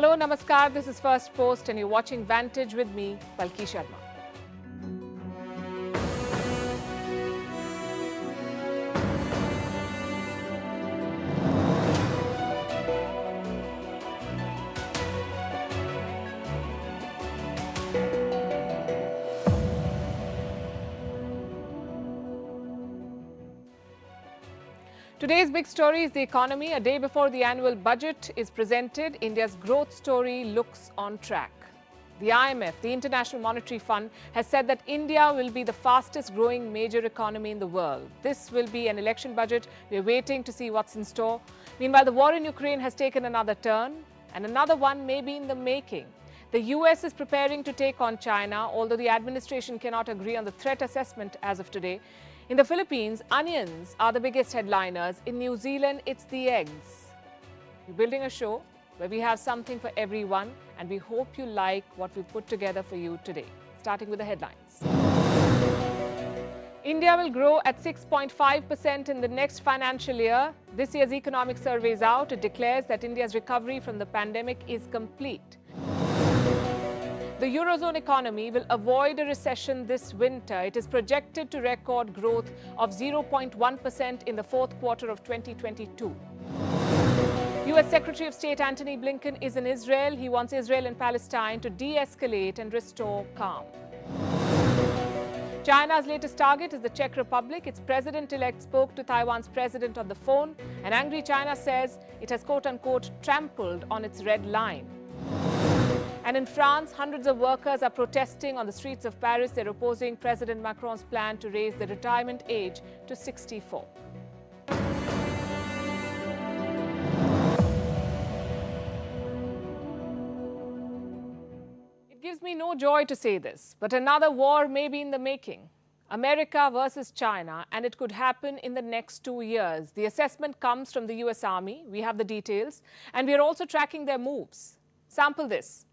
Hello, Namaskar. This is Firstpost and you're watching Vantage with me, Palki Sharma. Today's big story is the economy. A day before the annual budget is presented, India's growth story looks on track. The IMF, the International Monetary Fund, has said that India will be the fastest growing major economy in the world. This will be an election budget. We're waiting to see what's in store. Meanwhile, the war in Ukraine has taken another turn, and another one may be in the making. The US is preparing to take on China, although the administration cannot agree on the threat assessment as of today. In the Philippines, onions are the biggest headliners. In New Zealand, it's the eggs. We're building a show where we have something for everyone, and we hope you like what we put together for you today. Starting with the headlines. India will grow at 6.5% in the next financial year. This year's economic survey is out. It declares that India's recovery from the pandemic is complete. The Eurozone economy will avoid a recession this winter. It is projected to record growth of 0.1% in the fourth quarter of 2022. US Secretary of State Antony Blinken is in Israel. He wants Israel and Palestine to de-escalate and restore calm. China's latest target is the Czech Republic. Its president-elect spoke to Taiwan's president on the phone. And angry China says it has quote-unquote trampled on its red line. And in France, hundreds of workers are protesting on the streets of Paris. They're opposing President Macron's plan to raise the retirement age to 64. It gives me no joy to say this, but another war may be in the making. America versus China, and it could happen in the next 2 years. The assessment comes from the US Army. We have the details, and we are also tracking their moves. Sample this.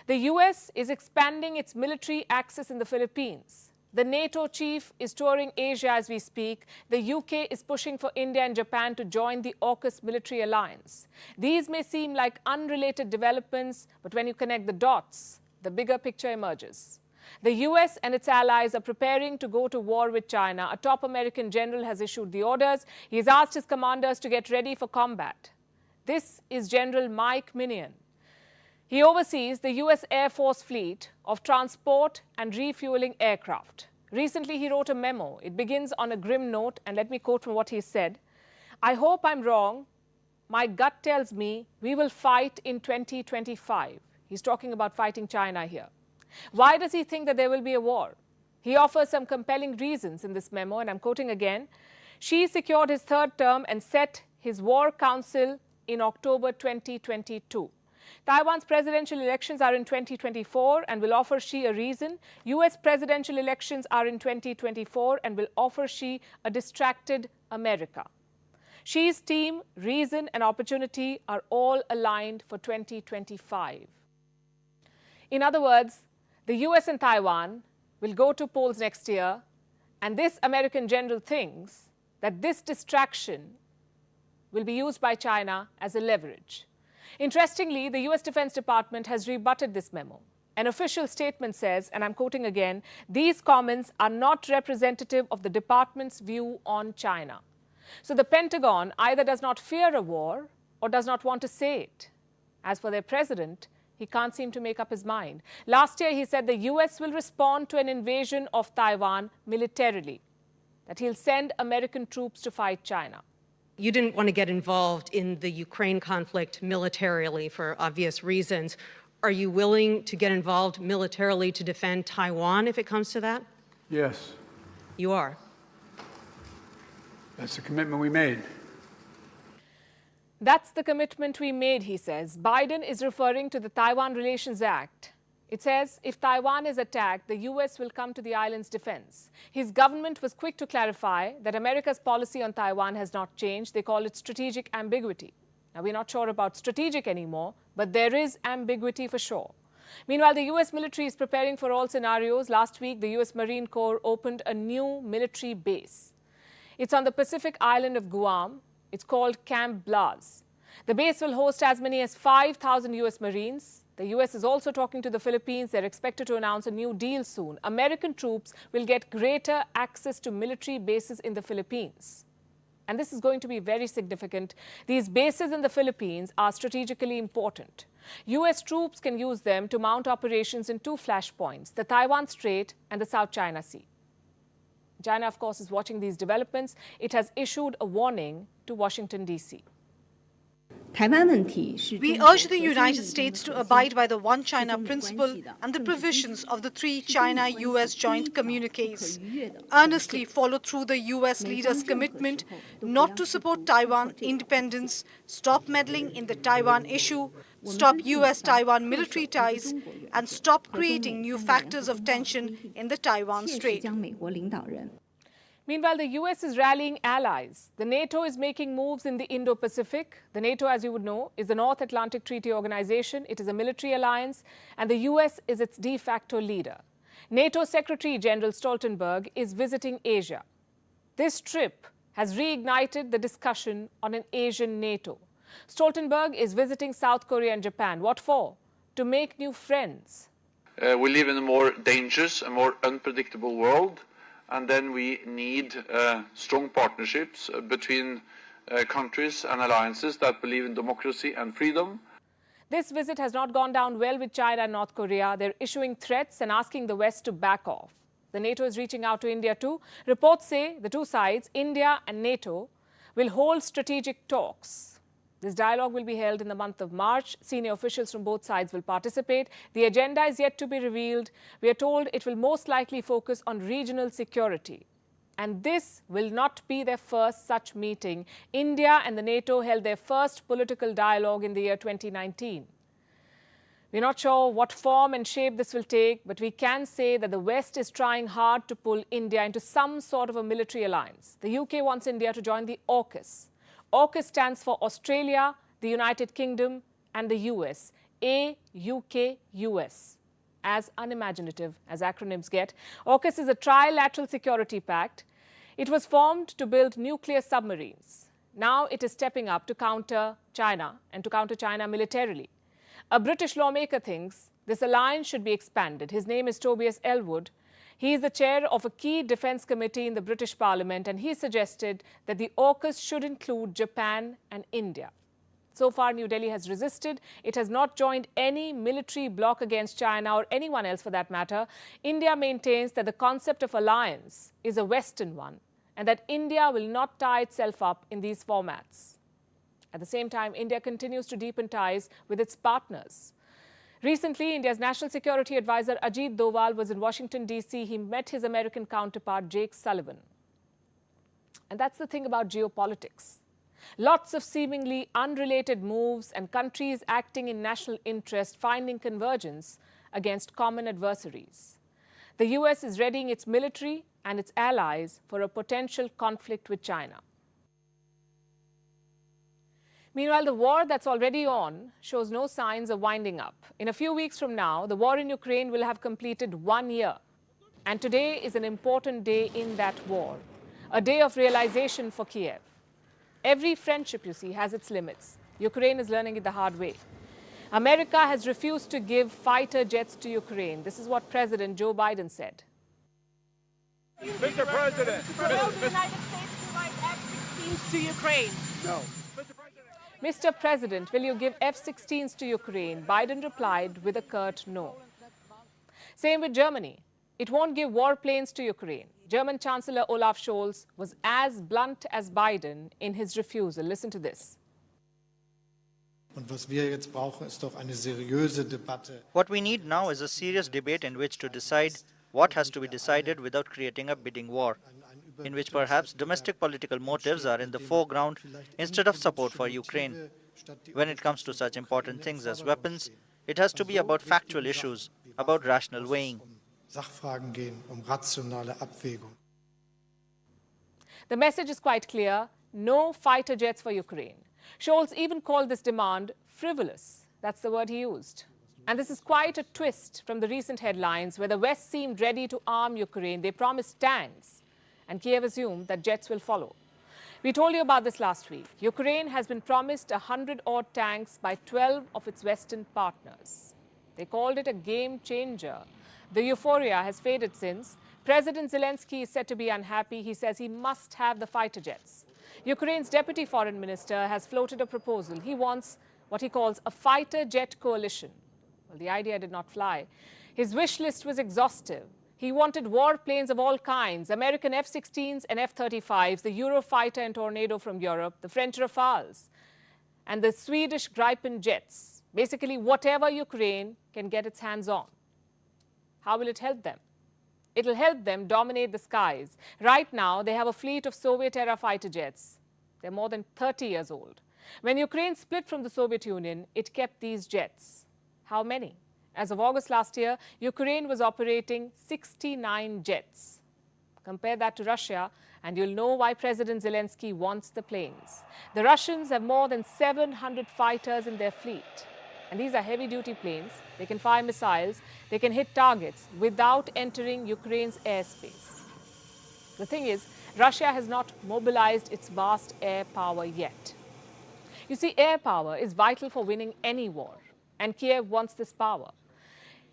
The US is expanding its military access in the Philippines. The NATO chief is touring Asia as we speak. The UK is pushing for India and Japan to join the AUKUS military alliance. These may seem like unrelated developments, but when you connect the dots, the bigger picture emerges. The US and its allies are preparing to go to war with China. A top American general has issued the orders. He has asked his commanders to get ready for combat. This is General Mike Minion. He oversees the US Air Force fleet of transport and refueling aircraft. Recently, he wrote a memo. It begins on a grim note, and let me quote from what he said. "I hope I'm wrong. My gut tells me we will fight in 2025. He's talking about fighting China here. Why does he think that there will be a war? He offers some compelling reasons in this memo, and I'm quoting again. Xi secured his third term and set his war council in October 2022. Taiwan's presidential elections are in 2024 and will offer Xi a reason. US presidential elections are in 2024 and will offer Xi a distracted America. Xi's team, reason and opportunity are all aligned for 2025. In other words, the US and Taiwan will go to polls next year, and this American general thinks that this distraction will be used by China as a leverage. Interestingly, the US Defense Department has rebutted this memo. An official statement says, and I'm quoting again, "These comments are not representative of the department's view on China." So the Pentagon either does not fear a war or does not want to say it. As for their president, he can't seem to make up his mind. Last year, he said the US will respond to an invasion of Taiwan militarily, that he'll send American troops to fight China. You didn't want to get involved in the Ukraine conflict militarily for obvious reasons. Are you willing to get involved militarily to defend Taiwan if it comes to that? Yes. You are? That's the commitment we made. That's the commitment we made, he says. Biden is referring to the Taiwan Relations Act. It says if Taiwan is attacked, the US will come to the island's defense. His government was quick to clarify that America's policy on Taiwan has not changed. They call it strategic ambiguity. Now, we're not sure about strategic anymore, but there is ambiguity for sure. Meanwhile, the US military is preparing for all scenarios. Last week, the US Marine Corps opened a new military base. It's on the Pacific island of Guam. It's called Camp Blas. The base will host as many as 5,000 US Marines. The US is also talking to the Philippines. They're expected to announce a new deal soon. American troops will get greater access to military bases in the Philippines. And this is going to be very significant. These bases in the Philippines are strategically important. US troops can use them to mount operations in two flashpoints, the Taiwan Strait and the South China Sea. China, of course, is watching these developments. It has issued a warning to Washington, D.C. We urge the United States to abide by the One China principle and the provisions of the three China-US joint communiques. Earnestly follow through the US leaders' commitment not to support Taiwan independence, stop meddling in the Taiwan issue, stop US-Taiwan military ties, and stop creating new factors of tension in the Taiwan Strait. Meanwhile, the US is rallying allies. The NATO is making moves in the Indo-Pacific. The NATO, as you would know, is the North Atlantic Treaty Organization. It is a military alliance, and the US is its de facto leader. NATO Secretary General Stoltenberg is visiting Asia. This trip has reignited the discussion on an Asian NATO. Stoltenberg is visiting South Korea and Japan. What for? To make new friends. We live in a more dangerous and more unpredictable world. And then we need strong partnerships between countries and alliances that believe in democracy and freedom. This visit has not gone down well with China and North Korea. They're issuing threats and asking the West to back off. The NATO is reaching out to India too. Reports say the two sides, India and NATO, will hold strategic talks. This dialogue will be held in the month of March. Senior officials from both sides will participate. The agenda is yet to be revealed. We are told it will most likely focus on regional security. And this will not be their first such meeting. India and the NATO held their first political dialogue in the year 2019. We're not sure what form and shape this will take, but we can say that the West is trying hard to pull India into some sort of a military alliance. The UK wants India to join the AUKUS. AUKUS stands for Australia, the United Kingdom and the US. AUKUS. As unimaginative as acronyms get, AUKUS is a trilateral security pact. It was formed to build nuclear submarines. Now it is stepping up to counter China and to counter China militarily. A British lawmaker thinks this alliance should be expanded. His name is Tobias Ellwood. He is the chair of a key defence committee in the British Parliament, and he suggested that the AUKUS should include Japan and India. So far, New Delhi has resisted. It has not joined any military bloc against China or anyone else for that matter. India maintains that the concept of alliance is a Western one and that India will not tie itself up in these formats. At the same time, India continues to deepen ties with its partners. Recently, India's National Security Advisor Ajit Doval was in Washington, D.C. He met his American counterpart, Jake Sullivan. And that's the thing about geopolitics. Lots of seemingly unrelated moves and countries acting in national interest finding convergence against common adversaries. The US is readying its military and its allies for a potential conflict with China. Meanwhile, the war that's already on shows no signs of winding up. In a few weeks from now, the war in Ukraine will have completed 1 year. And today is an important day in that war, a day of realization for Kyiv. Every friendship, you see, has its limits. Ukraine is learning it the hard way. America has refused to give fighter jets to Ukraine. This is what President Joe Biden said. Mr. President, Will the United States provide F-16s to Ukraine? No. Mr. President, will you give F-16s to Ukraine? Biden replied with a curt no. Same with Germany. It won't give warplanes to Ukraine. German Chancellor Olaf Scholz was as blunt as Biden in his refusal. Listen to this. What we need now is a serious debate in which to decide what has to be decided without creating a bidding war, in which perhaps domestic political motives are in the foreground instead of support for Ukraine. When it comes to such important things as weapons, it has to be about factual issues, about rational weighing. The message is quite clear: no fighter jets for Ukraine. Scholz even called this demand frivolous. That's the word he used. And this is quite a twist from the recent headlines where the West seemed ready to arm Ukraine. They promised tanks, and Kyiv assumed that jets will follow. We told you about this last week. Ukraine has been promised 100-odd tanks by 12 of its Western partners. They called it a game changer. The euphoria has faded since. President Zelensky is said to be unhappy. He says he must have the fighter jets. Ukraine's deputy foreign minister has floated a proposal. He wants what he calls a fighter jet coalition. Well, the idea did not fly. His wish list was exhaustive. He wanted warplanes of all kinds, American F-16s and F-35s, the Eurofighter and Tornado from Europe, the French Rafales, and the Swedish Gripen jets. Basically, whatever Ukraine can get its hands on. How will it help them? It will help them dominate the skies. Right now, they have a fleet of Soviet-era fighter jets. They're more than 30 years old. When Ukraine split from the Soviet Union, it kept these jets. How many? As of August last year, Ukraine was operating 69 jets. Compare that to Russia, and you'll know why President Zelensky wants the planes. The Russians have more than 700 fighters in their fleet. And these are heavy-duty planes. They can fire missiles. They can hit targets without entering Ukraine's airspace. The thing is, Russia has not mobilized its vast air power yet. You see, air power is vital for winning any war, and Kyiv wants this power.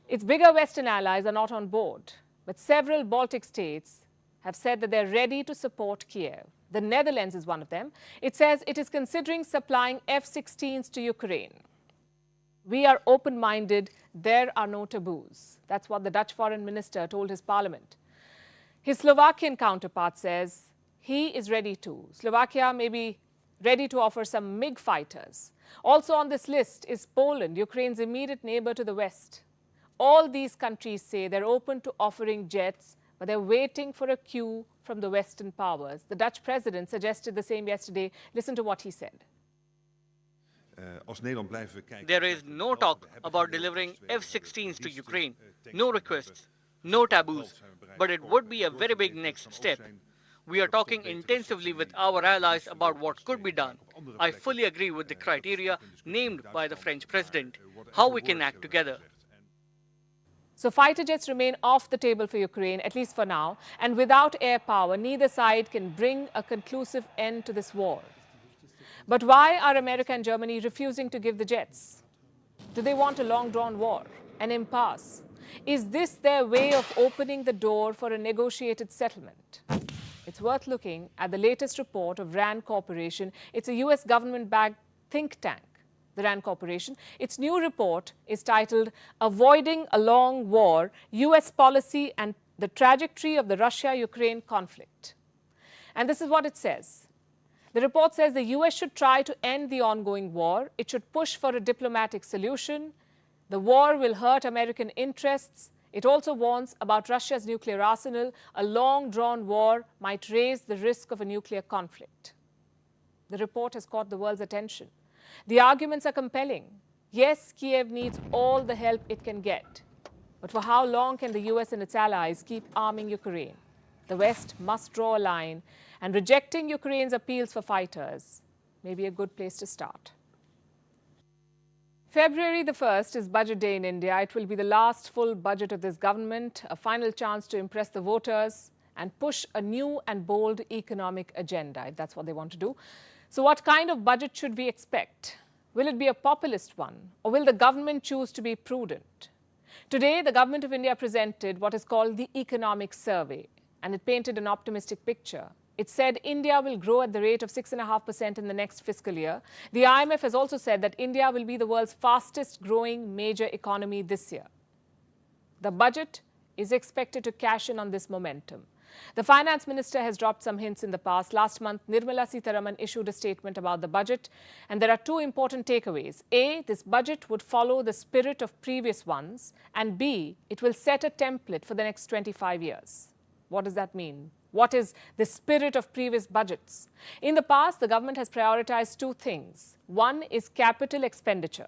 Its bigger Western allies are not on board, but several Baltic states have said that they're ready to support Kyiv. The Netherlands is one of them. It says it is considering supplying F-16s to Ukraine. We are open-minded. There are no taboos. That's what the Dutch foreign minister told his parliament. His Slovakian counterpart says he is ready to. Slovakia may be ready to offer some MiG fighters. Also on this list is Poland, Ukraine's immediate neighbor to the west. All these countries say they're open to offering jets, but they're waiting for a cue from the Western powers. The Dutch president suggested the same yesterday. Listen to what he said. There is no talk about delivering F-16s to Ukraine, no requests, no taboos, but it would be a very big next step. We are talking intensively with our allies about what could be done. I fully agree with the criteria named by the French president, how we can act together. So fighter jets remain off the table for Ukraine, at least for now. And without air power, neither side can bring a conclusive end to this war. But why are America and Germany refusing to give the jets? Do they want a long-drawn war, an impasse? Is this their way of opening the door for a negotiated settlement? It's worth looking at the latest report of RAND Corporation. It's a US government-backed think tank, the RAND Corporation. Its new report is titled Avoiding a Long War, US Policy and the Trajectory of the Russia-Ukraine Conflict. And this is what it says. The report says the US should try to end the ongoing war. It should push for a diplomatic solution. The war will hurt American interests. It also warns about Russia's nuclear arsenal. A long-drawn war might raise the risk of a nuclear conflict. The report has caught the world's attention. The arguments are compelling. Yes, Kyiv needs all the help it can get. But for how long can the US and its allies keep arming Ukraine? The West must draw a line, and rejecting Ukraine's appeals for fighters may be a good place to start. February the 1st is Budget Day in India. It will be the last full budget of this government, a final chance to impress the voters and push a new and bold economic agenda, if that's what they want to do. So what kind of budget should we expect? Will it be a populist one, or will the government choose to be prudent? Today, the Government of India presented what is called the Economic Survey, and it painted an optimistic picture. It said India will grow at the rate of 6.5% in the next fiscal year. The IMF has also said that India will be the world's fastest growing major economy this year. The budget is expected to cash in on this momentum. The finance minister has dropped some hints in the past. Last month, Nirmala Sitharaman issued a statement about the budget, and there are two important takeaways. A, this budget would follow the spirit of previous ones, and B, it will set a template for the next 25 years. What does that mean? What is the spirit of previous budgets? In the past, the government has prioritized two things. One is capital expenditure.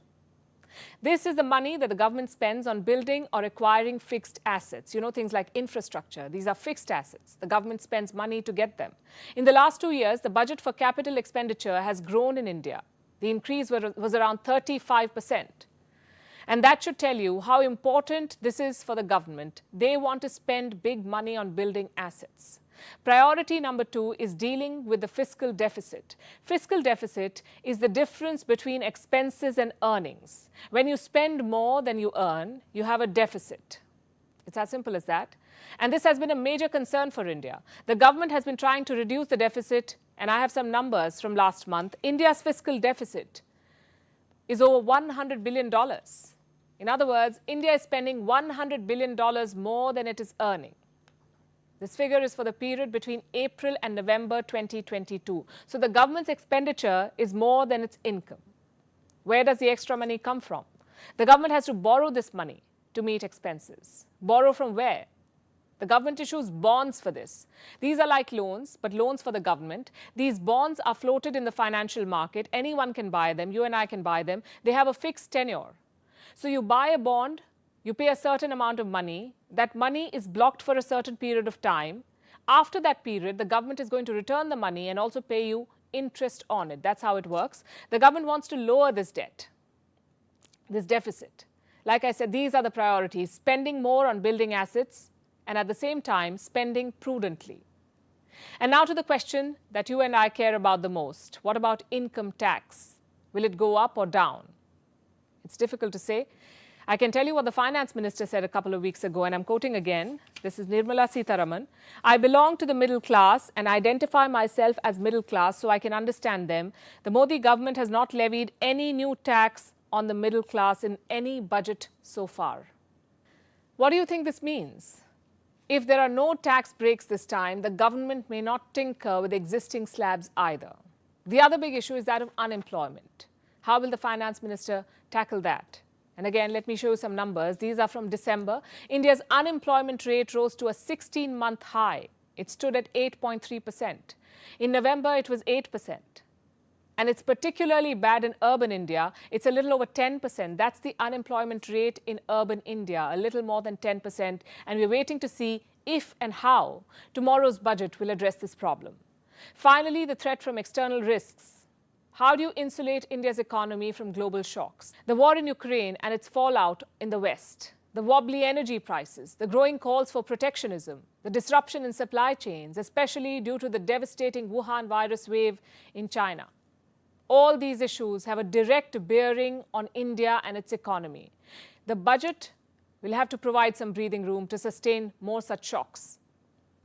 This is the money that the government spends on building or acquiring fixed assets. You know, things like infrastructure. These are fixed assets. The government spends money to get them. In the last 2 years, the budget for capital expenditure has grown in India. The increase was around 35%. And that should tell you how important this is for the government. They want to spend big money on building assets. Priority number 2 is dealing with the fiscal deficit. Fiscal deficit is the difference between expenses and earnings. When you spend more than you earn, you have a deficit. It's as simple as that. And this has been a major concern for India. The government has been trying to reduce the deficit, and I have some numbers from last month. India's fiscal deficit is over $100 billion. In other words, India is spending $100 billion more than it is earning. This figure is for the period between April and November 2022. So the government's expenditure is more than its income. Where does the extra money come from? The government has to borrow this money to meet expenses. Borrow from where? The government issues bonds for this. These are like loans, but loans for the government. These bonds are floated in the financial market. Anyone can buy them. You and I can buy them. They have a fixed tenure. So you buy a bond, you pay a certain amount of money. That money is blocked for a certain period of time. After that period, the government is going to return the money and also pay you interest on it. That's how it works. The government wants to lower this debt, this deficit. Like I said, these are the priorities: spending more on building assets and at the same time spending prudently. And now to the question that you and I care about the most. What about income tax? Will it go up or down? It's difficult to say. I can tell you what the finance minister said a couple of weeks ago, and I'm quoting again. This is Nirmala Sitharaman. I belong to the middle class and identify myself as middle class so I can understand them. The Modi government has not levied any new tax on the middle class in any budget so far. What do you think this means? If there are no tax breaks this time, the government may not tinker with existing slabs either. The other big issue is that of unemployment. How will the finance minister tackle that? And again, let me show you some numbers. These are from December. India's unemployment rate rose to a 16-month high. It stood at 8.3%. In November, it was 8%. And it's particularly bad in urban India. It's a little over 10%. That's the unemployment rate in urban India, a little more than 10%. And we're waiting to see if and how tomorrow's budget will address this problem. Finally, the threat from external risks. How do you insulate India's economy from global shocks? The war in Ukraine and its fallout in the West, the wobbly energy prices, the growing calls for protectionism, the disruption in supply chains, especially due to the devastating Wuhan virus wave in China. All these issues have a direct bearing on India and its economy. The budget will have to provide some breathing room to sustain more such shocks.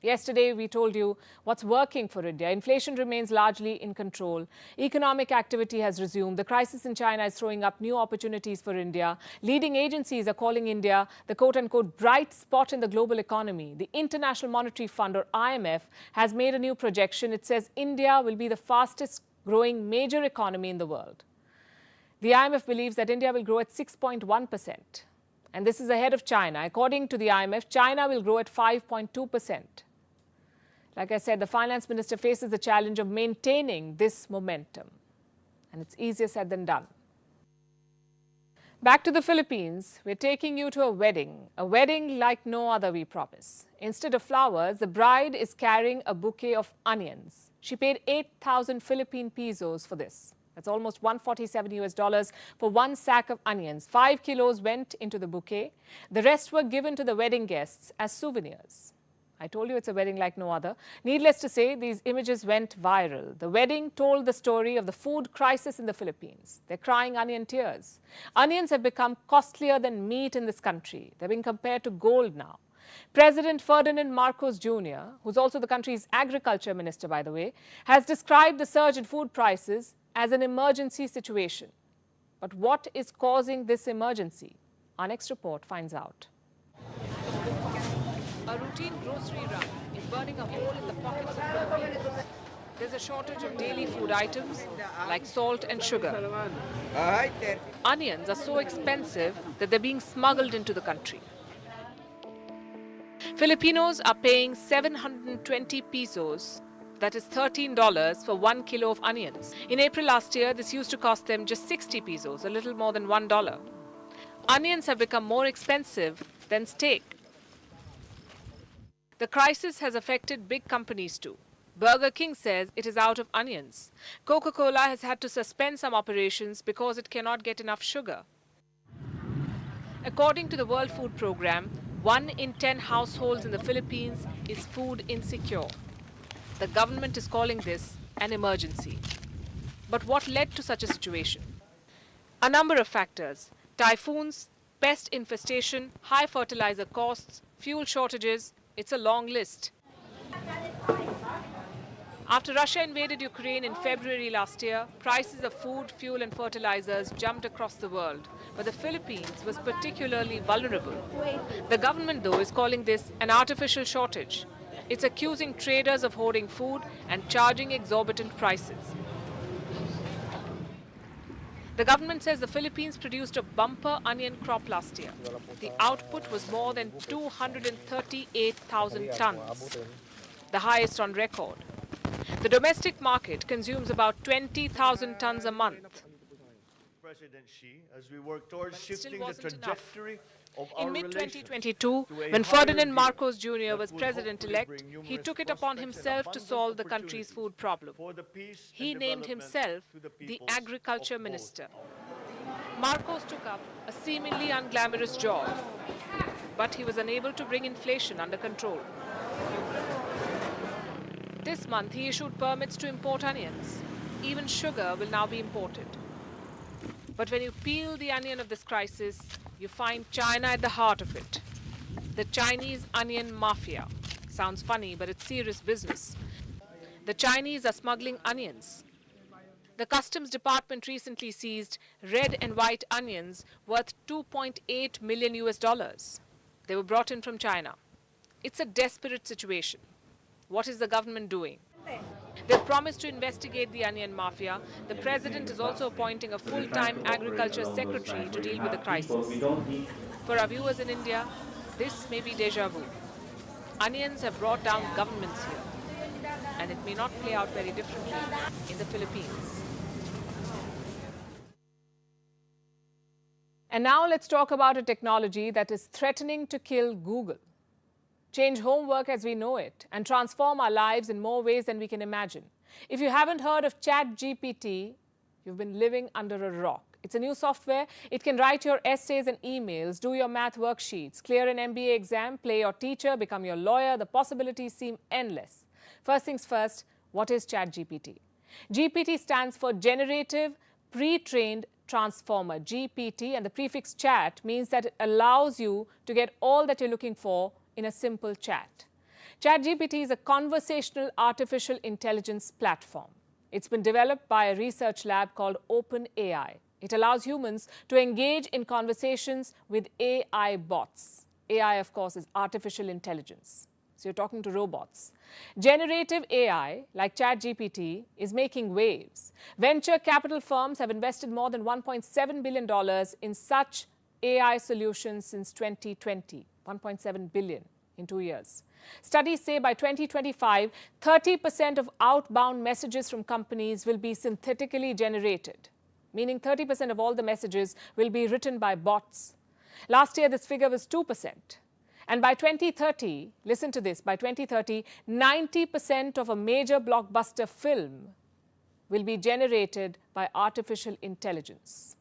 Yesterday, we told you what's working for India. Inflation remains largely in control. Economic activity has resumed. The crisis in China is throwing up new opportunities for India. Leading agencies are calling India the quote-unquote bright spot in the global economy. The International Monetary Fund, or IMF, has made a new projection. It says India will be the fastest growing major economy in the world. The IMF believes that India will grow at 6.1%. And this is ahead of China. According to the IMF, China will grow at 5.2%. Like I said, the finance minister faces the challenge of maintaining this momentum. And it's easier said than done. Back to the Philippines, we're taking you to a wedding like no other, we promise. Instead of flowers, the bride is carrying a bouquet of onions. She paid 8,000 Philippine pesos for this. That's almost $147 for one sack of onions. 5 kilos went into the bouquet. The rest were given to the wedding guests as souvenirs. I told you it's a wedding like no other. Needless to say, these images went viral. The wedding told the story of the food crisis in the Philippines. They're crying onion tears. Onions have become costlier than meat in this country. They're being compared to gold now. President Ferdinand Marcos Jr., who's also the country's agriculture minister, by the way, has described the surge in food prices as an emergency situation. But what is causing this emergency? Our next report finds out. A routine grocery run is burning a hole in the pockets of Filipinos. There's a shortage of daily food items like salt and sugar. Onions are so expensive that they're being smuggled into the country. Filipinos are paying 720 pesos, that is $13, for 1 kilo of onions. In April last year, this used to cost them just 60 pesos, a little more than $1. Onions have become more expensive than steak. The crisis has affected big companies too. Burger King says it is out of onions. Coca-Cola has had to suspend some operations because it cannot get enough sugar. According to the World Food Programme, 1 in 10 households in the Philippines is food insecure. The government is calling this an emergency. But what led to such a situation? A number of factors: typhoons, pest infestation, high fertilizer costs, fuel shortages. It's a long list. After Russia invaded Ukraine in February last year, prices of food, fuel and fertilizers jumped across the world. But the Philippines was particularly vulnerable. The government, though, is calling this an artificial shortage. It's accusing traders of hoarding food and charging exorbitant prices. The government says the Philippines produced a bumper onion crop last year. The output was more than 238,000 tons, the highest on record. The domestic market consumes about 20,000 tons a month. President Xi, as we work towards shifting the wasn't enough. trajectory of our In relations mid-2022, to a when higher Ferdinand gear Marcos Jr. was that will president-elect, hopefully bring he numerous took it upon prospects and himself to solve the abundant country's food opportunities problem. for the peace He and named development himself to the the peoples agriculture of both. minister. Marcos took up a seemingly unglamorous job, but he was unable to bring inflation under control. This month, he issued permits to import onions. Even sugar will now be imported. But when you peel the onion of this crisis, you find China at the heart of it. The Chinese onion mafia. Sounds funny, but it's serious business. The Chinese are smuggling onions. The Customs Department recently seized red and white onions worth $2.8 million US. They were brought in from China. It's a desperate situation. What is the government doing? They've promised to investigate the onion mafia. The president is also appointing a full-time agriculture secretary to deal with the crisis. For our viewers in India, this may be déjà vu. Onions have brought down governments here, and it may not play out very differently in the Philippines. And now let's talk about a technology that is threatening to kill Google, change homework as we know it, and transform our lives in more ways than we can imagine. If you haven't heard of ChatGPT, you've been living under a rock. It's a new software. It can write your essays and emails, do your math worksheets, clear an MBA exam, play your teacher, become your lawyer. The possibilities seem endless. First things first, what is ChatGPT? GPT stands for Generative Pre-trained Transformer, GPT, and the prefix chat means that it allows you to get all that you're looking for in a simple chat. ChatGPT is a conversational artificial intelligence platform. It's been developed by a research lab called OpenAI. It allows humans to engage in conversations with AI bots. AI, of course, is artificial intelligence. So you're talking to robots. Generative AI, like ChatGPT, is making waves. Venture capital firms have invested more than $1.7 billion in such AI solutions since 2020. 1.7 billion in 2 years. Studies say by 2025, 30% of outbound messages from companies will be synthetically generated, meaning 30% of all the messages will be written by bots. Last year, this figure was 2%. And by 2030, listen to this, by 2030, 90% of a major blockbuster film will be generated by artificial intelligence.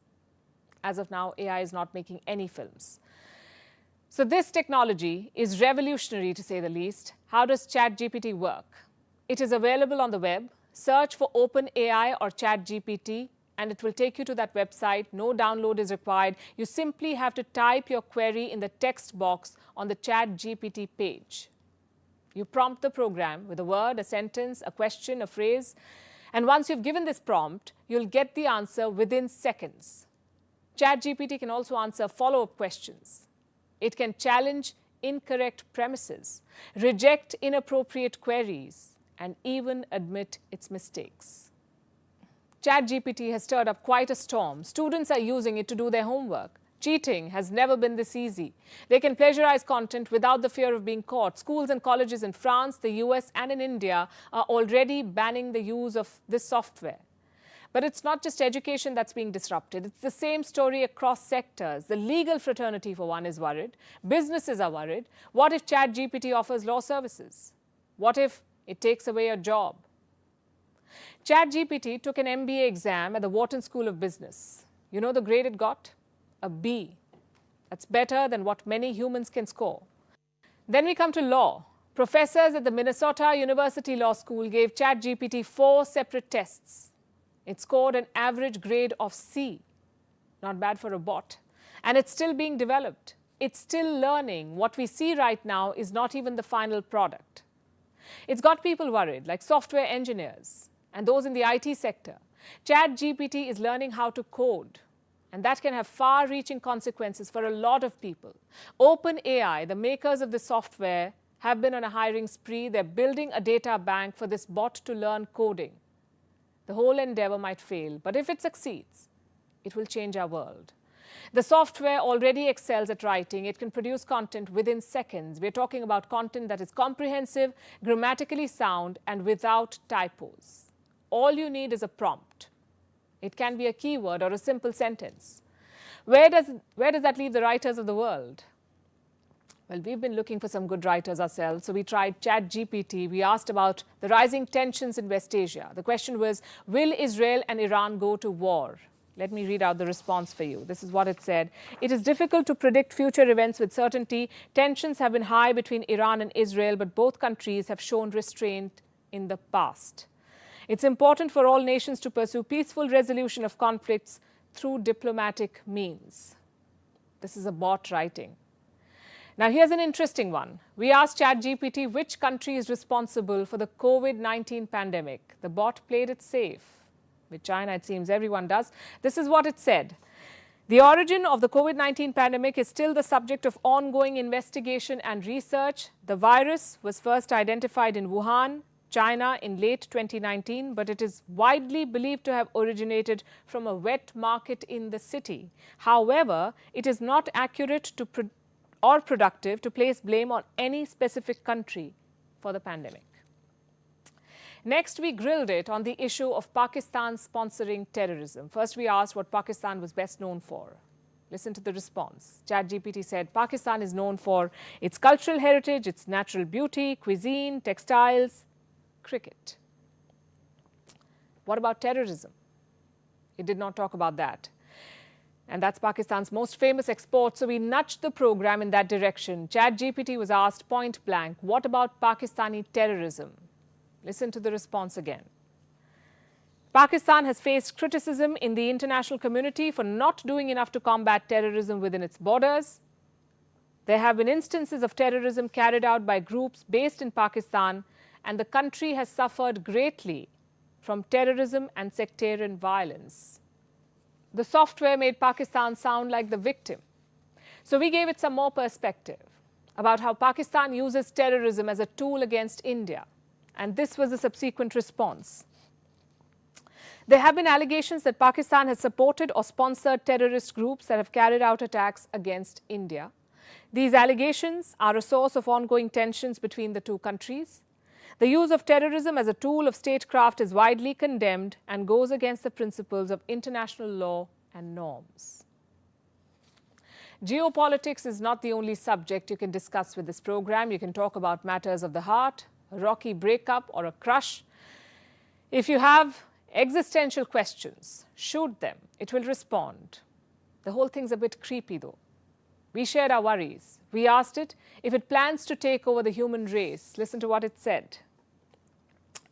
As of now, AI is not making any films. So this technology is revolutionary, to say the least. How does ChatGPT work? It is available on the web. Search for OpenAI or ChatGPT, and it will take you to that website. No download is required. You simply have to type your query in the text box on the ChatGPT page. You prompt the program with a word, a sentence, a question, a phrase, and once you've given this prompt, you'll get the answer within seconds. ChatGPT can also answer follow-up questions. It can challenge incorrect premises, reject inappropriate queries, and even admit its mistakes. ChatGPT has stirred up quite a storm. Students are using it to do their homework. Cheating has never been this easy. They can plagiarize content without the fear of being caught. Schools and colleges in France, the US, and in India are already banning the use of this software. But it's not just education that's being disrupted. It's the same story across sectors. The legal fraternity, for one, is worried. Businesses are worried. What if ChatGPT offers law services? What if it takes away your job? ChatGPT took an MBA exam at the Wharton School of Business. You know the grade it got? A B. That's better than what many humans can score. Then we come to law. Professors at the Minnesota University Law School gave ChatGPT 4 separate tests. It scored an average grade of C. Not bad for a bot. And it's still being developed. It's still learning. What we see right now is not even the final product. It's got people worried, like software engineers and those in the IT sector. ChatGPT is learning how to code, and that can have far-reaching consequences for a lot of people. OpenAI, the makers of the software, have been on a hiring spree. They're building a data bank for this bot to learn coding. The whole endeavor might fail, but if it succeeds, it will change our world. The software already excels at writing. It can produce content within seconds. We're talking about content that is comprehensive, grammatically sound, and without typos. All you need is a prompt. It can be a keyword or a simple sentence. Where does that leave the writers of the world? Well, we've been looking for some good writers ourselves, so we tried ChatGPT. We asked about the rising tensions in West Asia. The question was, will Israel and Iran go to war? Let me read out the response for you. This is what it said. It is difficult to predict future events with certainty. Tensions have been high between Iran and Israel, but both countries have shown restraint in the past. It's important for all nations to pursue peaceful resolution of conflicts through diplomatic means. This is a bot writing. Now, here's an interesting one. We asked ChatGPT which country is responsible for the COVID-19 pandemic. The bot played it safe. With China, it seems everyone does. This is what it said. The origin of the COVID-19 pandemic is still the subject of ongoing investigation and research. The virus was first identified in Wuhan, China in late 2019, but it is widely believed to have originated from a wet market in the city. However, it is not accurate or productive to place blame on any specific country for the pandemic. Next, we grilled it on the issue of Pakistan sponsoring terrorism. First, we asked what Pakistan was best known for. Listen to the response. ChatGPT said Pakistan is known for its cultural heritage, its natural beauty, cuisine, textiles, cricket. What about terrorism? It did not talk about that. And that's Pakistan's most famous export, so we nudged the program in that direction. ChatGPT was asked point blank, what about Pakistani terrorism? Listen to the response again. Pakistan has faced criticism in the international community for not doing enough to combat terrorism within its borders. There have been instances of terrorism carried out by groups based in Pakistan, and the country has suffered greatly from terrorism and sectarian violence. The software made Pakistan sound like the victim. So we gave it some more perspective about how Pakistan uses terrorism as a tool against India. And this was the subsequent response. There have been allegations that Pakistan has supported or sponsored terrorist groups that have carried out attacks against India. These allegations are a source of ongoing tensions between the two countries. The use of terrorism as a tool of statecraft is widely condemned and goes against the principles of international law and norms. Geopolitics is not the only subject you can discuss with this program. You can talk about matters of the heart, a rocky breakup, or a crush. If you have existential questions, shoot them. It will respond. The whole thing's a bit creepy, though. We shared our worries. We asked it if it plans to take over the human race. Listen to what it said.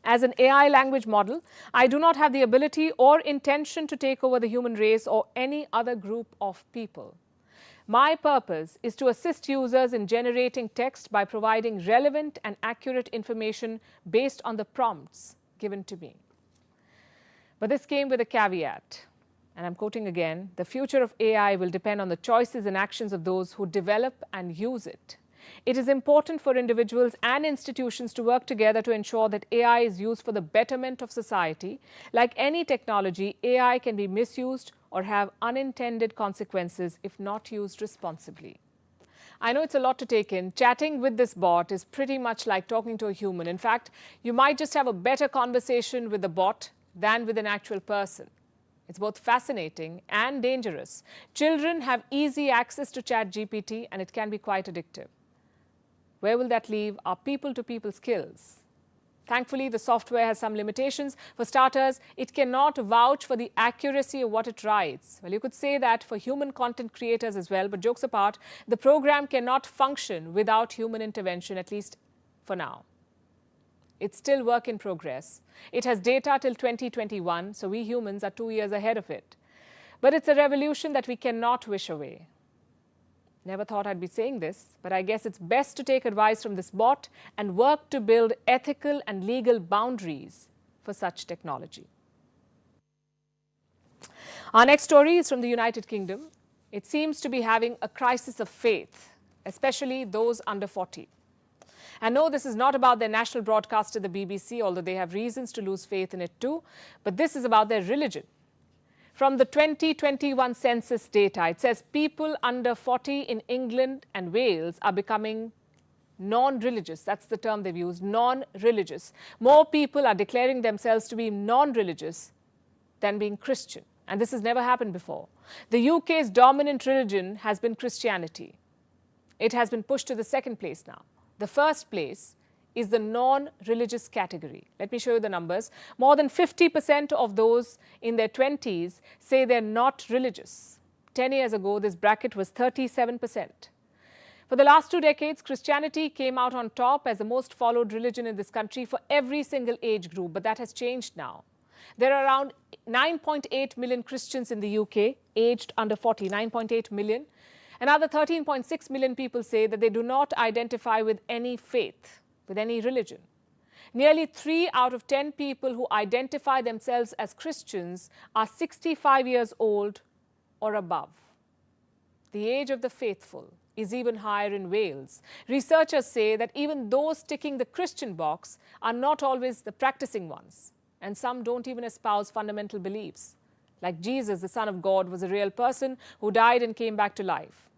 As an AI language model, I do not have the ability or intention to take over the human race or any other group of people. My purpose is to assist users in generating text by providing relevant and accurate information based on the prompts given to me. But this came with a caveat, and I'm quoting again, the future of AI will depend on the choices and actions of those who develop and use it. It is important for individuals and institutions to work together to ensure that AI is used for the betterment of society. Like any technology, AI can be misused or have unintended consequences if not used responsibly. I know it's a lot to take in. Chatting with this bot is pretty much like talking to a human. In fact, you might just have a better conversation with the bot than with an actual person. It's both fascinating and dangerous. Children have easy access to ChatGPT, and it can be quite addictive. Where will that leave our people-to-people skills? Thankfully, the software has some limitations. For starters, it cannot vouch for the accuracy of what it writes. Well, you could say that for human content creators as well, but jokes apart, the program cannot function without human intervention, at least for now. It's still work in progress. It has data till 2021, so we humans are 2 years ahead of it. But it's a revolution that we cannot wish away. Never thought I'd be saying this, but I guess it's best to take advice from this bot and work to build ethical and legal boundaries for such technology. Our next story is from the United Kingdom. It seems to be having a crisis of faith, especially those under 40. And no, this is not about their national broadcaster, the BBC, although they have reasons to lose faith in it too, but this is about their religion. From the 2021 census data, it says people under 40 in England and Wales are becoming non-religious. That's the term they've used, non-religious. More people are declaring themselves to be non-religious than being Christian. And this has never happened before. The UK's dominant religion has been Christianity. It has been pushed to the second place now. The first place is the non-religious category. Let me show you the numbers. More than 50% of those in their 20s say they're not religious. 10 years ago, this bracket was 37%. For the last 2 decades, Christianity came out on top as the most followed religion in this country for every single age group, but that has changed now. There are around 9.8 million Christians in the UK, aged under 40, 9.8 million. Another 13.6 million people say that they do not identify with any faith, with any religion. Nearly 3 out of 10 people who identify themselves as Christians are 65 years old or above. The age of the faithful is even higher in Wales. Researchers say that even those ticking the Christian box are not always the practicing ones, and some don't even espouse fundamental beliefs. Like Jesus, the Son of God, was a real person who died and came back to life.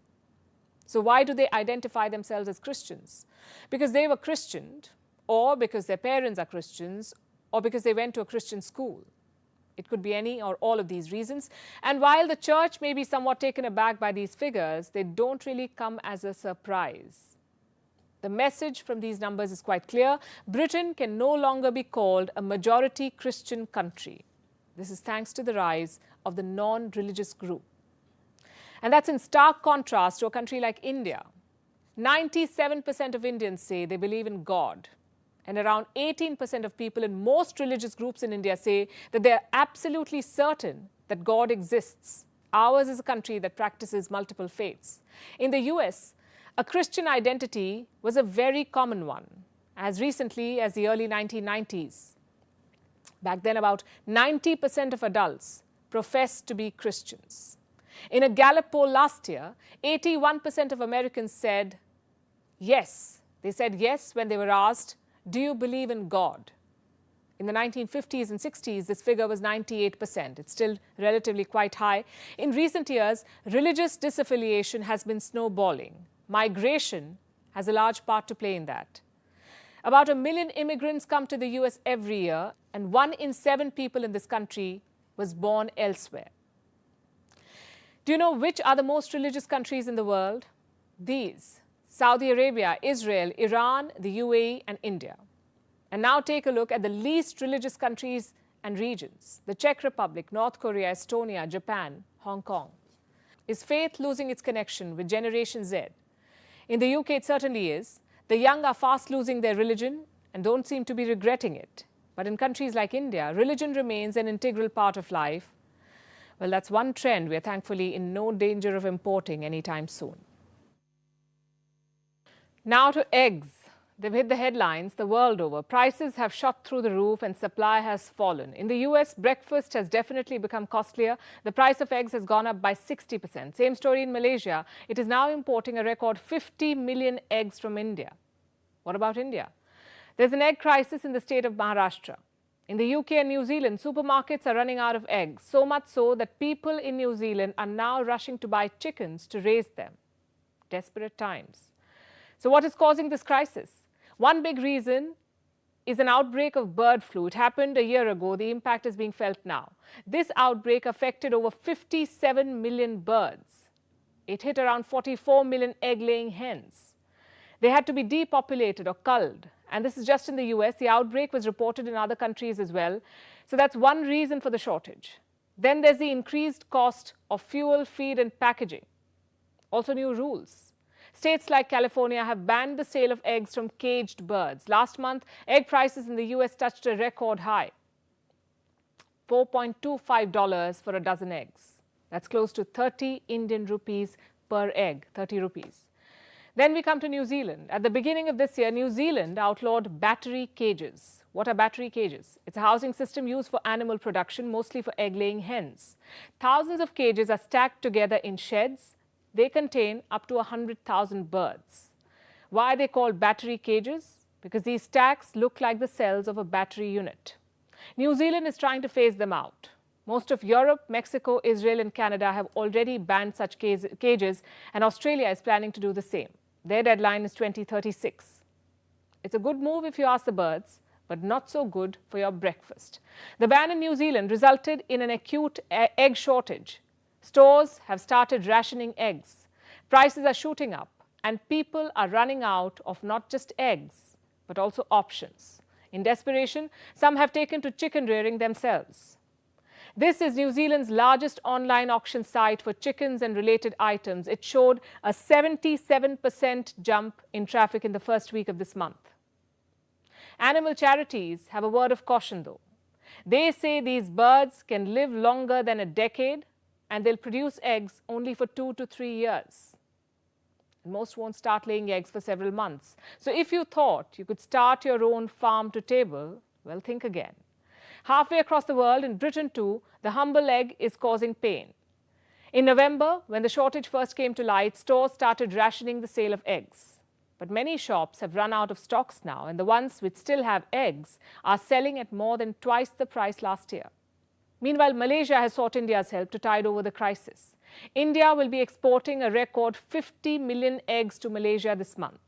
So why do they identify themselves as Christians? Because they were Christianed, or because their parents are Christians, or because they went to a Christian school. It could be any or all of these reasons. And while the church may be somewhat taken aback by these figures, they don't really come as a surprise. The message from these numbers is quite clear. Britain can no longer be called a majority Christian country. This is thanks to the rise of the non-religious group. And that's in stark contrast to a country like India. 97% of Indians say they believe in God. And around 18% of people in most religious groups in India say that they are absolutely certain that God exists. Ours is a country that practices multiple faiths. In the US, a Christian identity was a very common one, as recently as the early 1990s. Back then, about 90% of adults professed to be Christians. In a Gallup poll last year, 81% of Americans said yes. They said yes when they were asked, "Do you believe in God?" In the 1950s and 60s, this figure was 98%. It's still relatively quite high. In recent years, religious disaffiliation has been snowballing. Migration has a large part to play in that. About 1 million immigrants come to the US every year, and 1 in 7 people in this country was born elsewhere. Do you know which are the most religious countries in the world? These: Saudi Arabia, Israel, Iran, the UAE, and India. And now take a look at the least religious countries and regions: the Czech Republic, North Korea, Estonia, Japan, Hong Kong. Is faith losing its connection with Generation Z? In the UK, it certainly is. The young are fast losing their religion and don't seem to be regretting it. But in countries like India, religion remains an integral part of life. Well, that's one trend we're thankfully in no danger of importing anytime soon. Now to eggs. They've hit the headlines the world over. Prices have shot through the roof and supply has fallen. In the US, breakfast has definitely become costlier. The price of eggs has gone up by 60%. Same story in Malaysia. It is now importing a record 50 million eggs from India. What about India? There's an egg crisis in the state of Maharashtra. In the UK and New Zealand, supermarkets are running out of eggs, so much so that people in New Zealand are now rushing to buy chickens to raise them. Desperate times. So what is causing this crisis? One big reason is an outbreak of bird flu. It happened a year ago. The impact is being felt now. This outbreak affected over 57 million birds. It hit around 44 million egg-laying hens. They had to be depopulated or culled. And this is just in the US. The outbreak was reported in other countries as well. So that's one reason for the shortage. Then there's the increased cost of fuel, feed, and packaging. Also new rules. States like California have banned the sale of eggs from caged birds. Last month, egg prices in the US touched a record high, $4.25 for a dozen eggs. That's close to 30 Indian rupees per egg, 30 rupees. Then we come to New Zealand. At the beginning of this year, New Zealand outlawed battery cages. What are battery cages? It's a housing system used for animal production, mostly for egg-laying hens. Thousands of cages are stacked together in sheds. They contain up to 100,000 birds. Why are they called battery cages? Because these stacks look like the cells of a battery unit. New Zealand is trying to phase them out. Most of Europe, Mexico, Israel and Canada have already banned such cages, and Australia is planning to do the same. Their deadline is 2036. It's a good move if you ask the birds, but not so good for your breakfast. The ban in New Zealand resulted in an acute egg shortage. Stores have started rationing eggs. Prices are shooting up, and people are running out of not just eggs, but also options. In desperation, some have taken to chicken rearing themselves. This is New Zealand's largest online auction site for chickens and related items. It showed a 77% jump in traffic in the first week of this month. Animal charities have a word of caution, though. They say these birds can live longer than a decade, and they'll produce eggs only for 2 to 3 years. And most won't start laying eggs for several months. So if you thought you could start your own farm to table, well, think again. Halfway across the world, in Britain too, the humble egg is causing pain. In November, when the shortage first came to light, stores started rationing the sale of eggs. But many shops have run out of stocks now, and the ones which still have eggs are selling at more than twice the price last year. Meanwhile, Malaysia has sought India's help to tide over the crisis. India will be exporting a record 50 million eggs to Malaysia this month.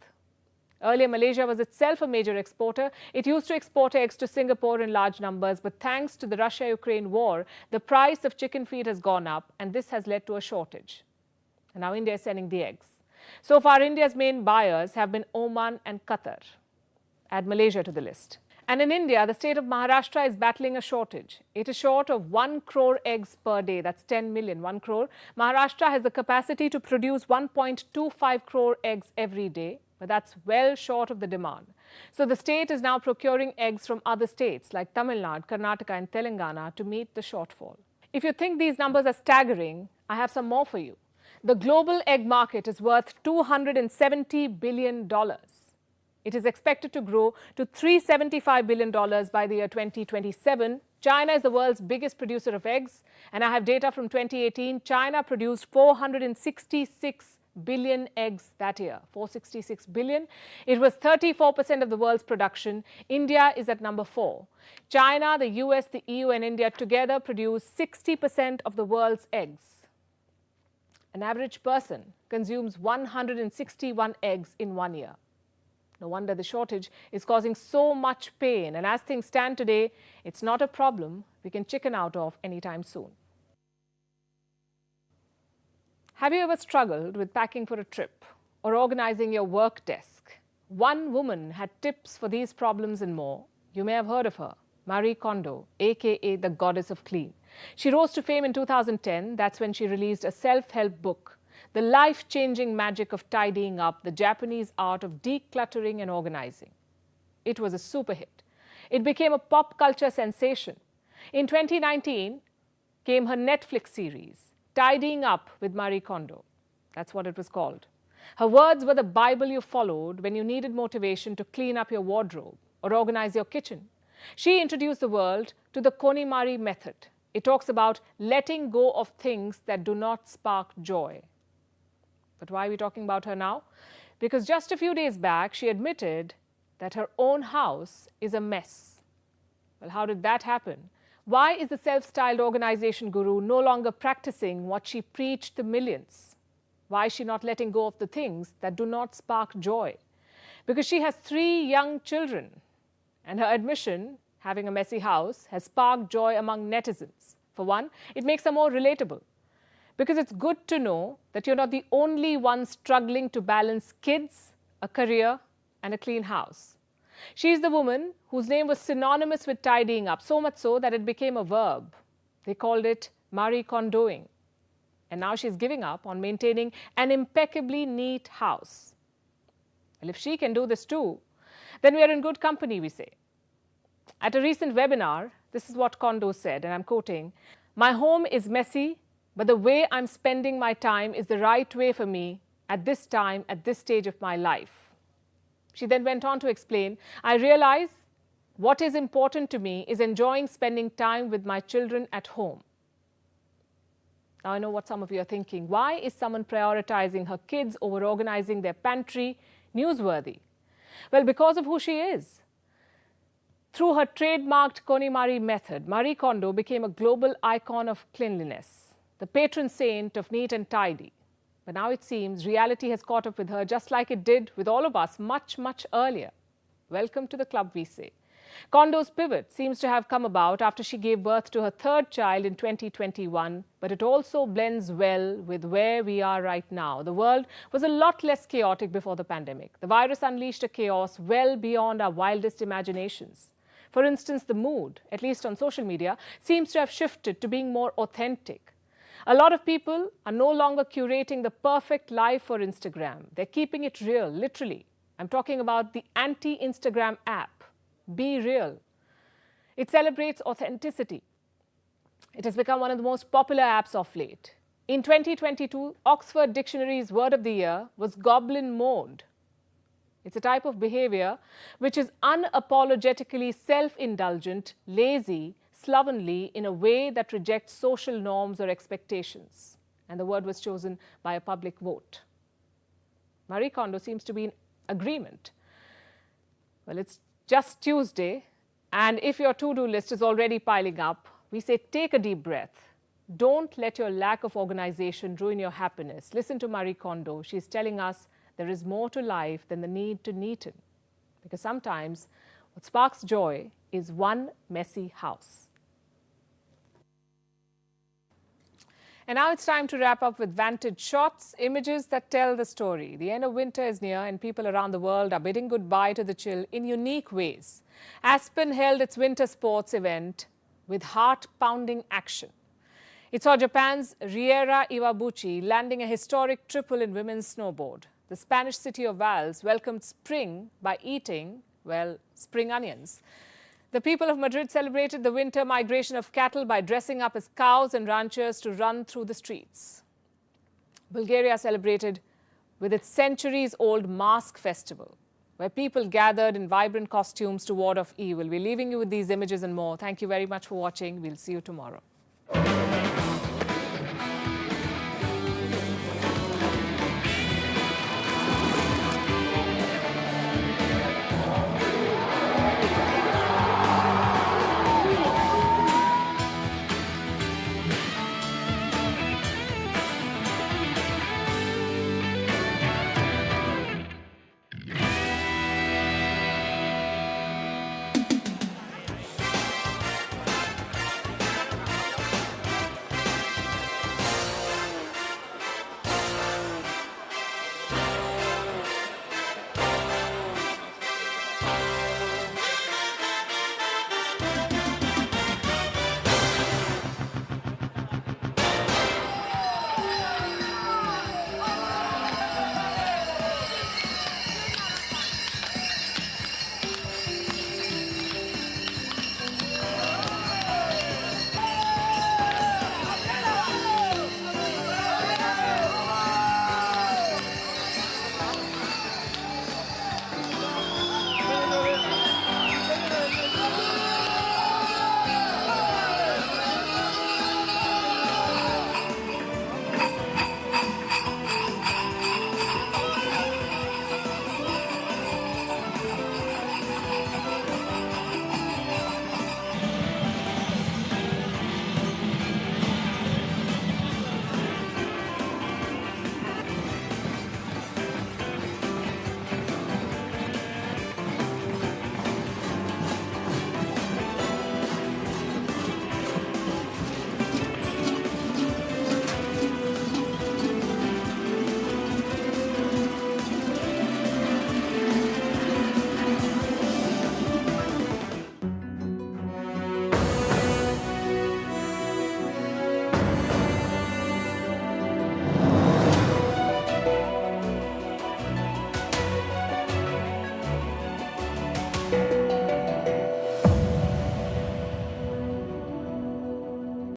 Earlier, Malaysia was itself a major exporter. It used to export eggs to Singapore in large numbers, but thanks to the Russia-Ukraine war, the price of chicken feed has gone up, and this has led to a shortage. And now India is sending the eggs. So far, India's main buyers have been Oman and Qatar. Add Malaysia to the list. And in India, the state of Maharashtra is battling a shortage. It is short of 1 crore eggs per day. That's 10 million, 1 crore. Maharashtra has the capacity to produce 1.25 crore eggs every day, but that's well short of the demand. So the state is now procuring eggs from other states like Tamil Nadu, Karnataka and Telangana to meet the shortfall. If you think these numbers are staggering, I have some more for you. The global egg market is worth $270 billion. It is expected to grow to $375 billion by the year 2027. China is the world's biggest producer of eggs, and I have data from 2018. China produced 466 billion eggs that year, 466 billion. It was 34% of the world's production. India is at number 4. China, the US, the EU and India together produce 60% of the world's eggs. An average person consumes 161 eggs in 1 year. No wonder the shortage is causing so much pain. And as things stand today, it's not a problem we can chicken out of anytime soon. Have you ever struggled with packing for a trip or organizing your work desk? One woman had tips for these problems and more. You may have heard of her, Marie Kondo, aka the Goddess of Clean. She rose to fame in 2010. That's when she released a self-help book, The Life-Changing Magic of Tidying Up, the Japanese Art of Decluttering and Organizing. It was a super hit. It became a pop culture sensation. In 2019 came her Netflix series, Tidying Up with Marie Kondo. That's what it was called. Her words were the Bible you followed when you needed motivation to clean up your wardrobe or organize your kitchen. She introduced the world to the Konimari method. It talks about letting go of things that do not spark joy. But why are we talking about her now? Because just a few days back, she admitted that her own house is a mess. Well, how did that happen? Why is the self-styled organization guru no longer practicing what she preached to millions? Why is she not letting go of the things that do not spark joy? Because she has 3 young children, and her admission, having a messy house, has sparked joy among netizens. For one, it makes her more relatable, because it's good to know that you're not the only one struggling to balance kids, a career, and a clean house. She's the woman whose name was synonymous with tidying up, so much so that it became a verb. They called it Marie Kondoing. And now she's giving up on maintaining an impeccably neat house. Well, if she can do this too, then we are in good company, we say. At a recent webinar, this is what Kondo said, and I'm quoting, "My home is messy, but the way I'm spending my time is the right way for me at this time, at this stage of my life." She then went on to explain, "I realize what is important to me is enjoying spending time with my children at home." Now, I know what some of you are thinking. Why is someone prioritizing her kids over organizing their pantry newsworthy? Well, because of who she is. Through her trademarked KonMari method, Marie Kondo became a global icon of cleanliness, the patron saint of neat and tidy. But now it seems reality has caught up with her, just like it did with all of us much, much earlier. Welcome to the club, we say. Kondo's pivot seems to have come about after she gave birth to her third child in 2021, but it also blends well with where we are right now. The world was a lot less chaotic before the pandemic. The virus unleashed a chaos well beyond our wildest imaginations. For instance, the mood, at least on social media, seems to have shifted to being more authentic. A lot of people are no longer curating the perfect life for Instagram. They're keeping it real, literally. I'm talking about the anti-Instagram app, Be Real. It celebrates authenticity. It has become one of the most popular apps of late. In 2022, Oxford Dictionary's word of the year was goblin mode. It's a type of behavior which is unapologetically self-indulgent, lazy, slovenly in a way that rejects social norms or expectations. And the word was chosen by a public vote. Marie Kondo seems to be in agreement. Well, it's just Tuesday, and if your to-do list is already piling up, we say take a deep breath. Don't let your lack of organization ruin your happiness. Listen to Marie Kondo. She's telling us there is more to life than the need to neaten. Because sometimes what sparks joy is one messy house. And now it's time to wrap up with Vantage Shots, images that tell the story. The end of winter is near and people around the world are bidding goodbye to the chill in unique ways. Aspen held its winter sports event with heart-pounding action. It saw Japan's Riera Iwabuchi landing a historic triple in women's snowboard. The Spanish city of Valls welcomed spring by eating, well, spring onions. The people of Madrid celebrated the winter migration of cattle by dressing up as cows and ranchers to run through the streets. Bulgaria celebrated with its centuries-old mask festival, where people gathered in vibrant costumes to ward off evil. We're leaving you with these images and more. Thank you very much for watching. We'll see you tomorrow.